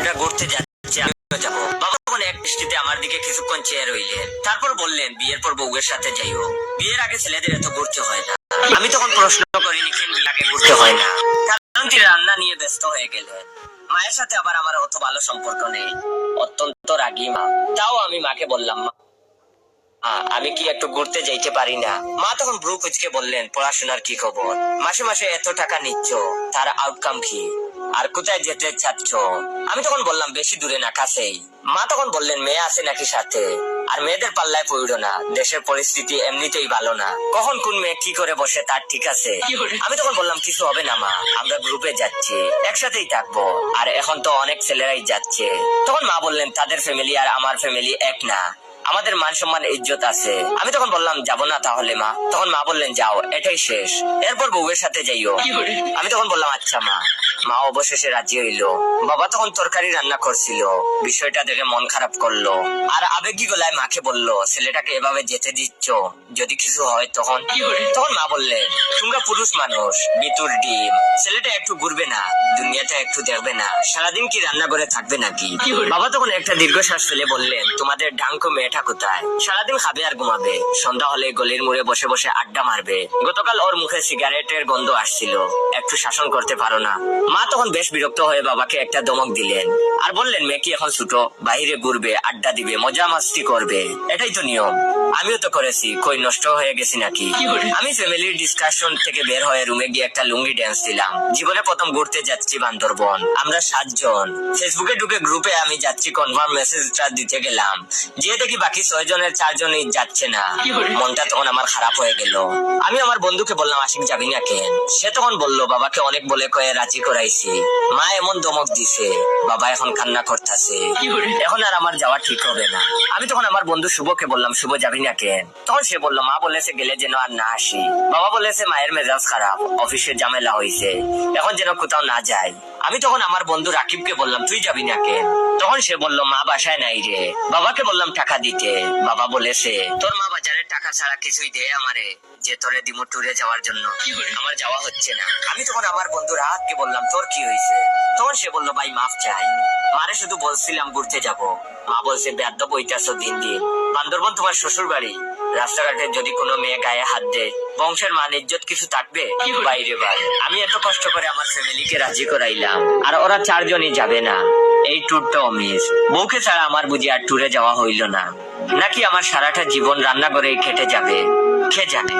আমরা ঘুরতে যাচ্ছি, আমিও যাবো। বাবা তখন এক দৃষ্টিতে আমার দিকে কিছুক্ষণ চেয়ে রইলেন, তারপর বললেন বিয়ের পর বউয়ের সাথে যাইও, বিয়ের আগে ছেলেদের এত ঘুরতে হয় না। আমি তখন প্রশ্ন করিনি কেন বিয়ের আগে ঘুরতে হয় না, কারণ তিনি রান্না নিয়ে ব্যস্ত হয়ে গেলেন। মায়ের সাথে আবার আমার অত ভালো সম্পর্ক নেই, অত্যন্ত রাগী মা। তাও আমি মাকে বললাম, আমি কি একটু ঘুরতে যাইতে পারি না? মা তখন ভ্রু কুচকে বললেন, পড়াশোনার কি খবর? মাসে মাসে এত টাকা নিচ্ছ, তার আউটকাম কি? আর কোথায় যেতে চাচ্ছ? আমি তখন বললাম, বেশি দূরে না, কাছেই। মা তখন বললেন, মেয়ে আছে নাকি সাথে? আর মেয়েদের পাল্লায় পড়ো না, দেশের পরিস্থিতি এমনিতেই ভালো না, কখন কোন মেয়ে কি করে বসে তার ঠিক আছে। আমি তখন বললাম, কিছু হবে না মা, আমরা গ্রুপে যাচ্ছি, একসাথেই থাকবো, আর এখন তো অনেক ছেলেরাই যাচ্ছে। তখন মা বললেন, তাদের ফ্যামিলি আর আমার ফ্যামিলি এক না, আমাদের মান সম্মান ইজ্জত আছে। আমি তখন বললাম, যাবো না তাহলে মা? তখন মা বললেন, যাও, এটাই শেষ, এরপর বউয়ের সাথে যাইও। আমি তখন বললাম, আচ্ছা মা। মা অবশেষে রাজি হইলো। বাবা তখন তরকারি রান্না করছিল, বিষয়টা দেখে মন খারাপ করলো, আর আবেগী গলায় মাকে বলল, ছেলেটাকে এভাবে যেতে দিচ্ছ, যদি কিছু হয় তখন? তখন মা বললেন, তোমরা পুরুষ মানুষ, বিতুর ডিম, ছেলেটা একটু ঘুরবে না, দুনিয়াটা একটু দেখবে না, সারাদিন কি রান্না করে থাকবে নাকি? বাবা তখন একটা দীর্ঘশ্বাস ফেলে বললেন, তোমাদের ডাঙ্কো মেয়েটা কোথায়? সারাদিন খাবে আর ঘুমাবে, সন্ধ্যা হলে গলির মোড়ে বসে বসে আড্ডা মারবে। গতকাল ওর মুখে সিগারেটের গন্ধ আসছিল, একটু শাসন করতে পারো না? মা তখন বেশ বিরক্ত হয়ে বাবাকে একটা ধমক দিলেন, আর বললেন, মেয়ে কি এখন ছোট? বাইরে ঘুরবে, আড্ডা দিবে, মজা মাস্তি করবে, এটাই তো নিয়ম। আমিও তো করেছি, কই নষ্ট হয়ে গেছি নাকি? আমি ফ্যামিলির ডিসকাশন থেকে বের হয়ে রুমে গিয়ে একটা লুঙ্গি ড্যান্স দিলাম। জীবনে প্রথম ঘুরতে যাচ্ছি বান্দরবন, আমরা 7 জন। ফেসবুকে ঢুকে গ্রুপে আমি যাচ্ছি কনফার্ম মেসেজটা দিতে গেলাম, যে দেখি বাকি 6 জনের 4 জনই যাচ্ছে না। মনটা তখন আমার খারাপ হয়ে গেল। আমি আমার বন্ধুকে বললাম, আশিক যাবি না কেন? সে তখন বলল, বাবাকে অনেক বলে কয়ে রাজি করাইছি, মা এমন ধমক দিছে, বাবা এখন কান্না করতেছে, এখন আর আমার যাওয়া ঠিক হবে না। আমি তখন আমার বন্ধু শুভকে বললাম, শুভ যাবি না কেন? তখন সে বলল, মা বলেছে গেলে যেন আর না আসি, বাবা বলেছে মায়ের মেজাজ খারাপ, অফিসে ঝামেলা হয়েছে, এখন যেন কোথাও না যায়। আমি তখন আমার বন্ধু রাকিবকে বললাম, তুই যাবি না কেন? তখন সে বলল, মা বাসায় নাই রে। বাবাকে বললাম টাকা দিতে, বাবা বলেছে, তোর মা বাজারের টাকা ছাড়া কিছুই দে আমারে, যে তোরে দিমু ট্যুরে যাওয়ার জন্য, আমার যাওয়া হচ্ছে না। আমি তখন আমার বন্ধু রাহাতকে বললাম, তোর কি হয়েছে? তখন সে বলল, ভাই মাফ চাই, মারে শুধু বলছিলাম ঘুরতে যাব, মা বলছে বেয়াদব হইতাছো দিন দিন, বান্দরবন তোমার শ্বশুর বাড়ি, রাস্তাঘাটে যদি কোনো মেয়ে গায়ে হাত দেয়, বংশের মান ইজ্জত কিছু থাকবে? বাইরে ভাই, আমি এত কষ্ট করে আমার ফ্যামিলিকে রাজি করাইলাম, আর ওরা 4 জনই যাবে না। এই ট্যুরটা মিস, বউকে ছাড়া আমার বুঝি আর ট্যুরে যাওয়া হইল না, নাকি আমার সারাটা জীবন রান্না করেই কেটে যাবে, কে জানে।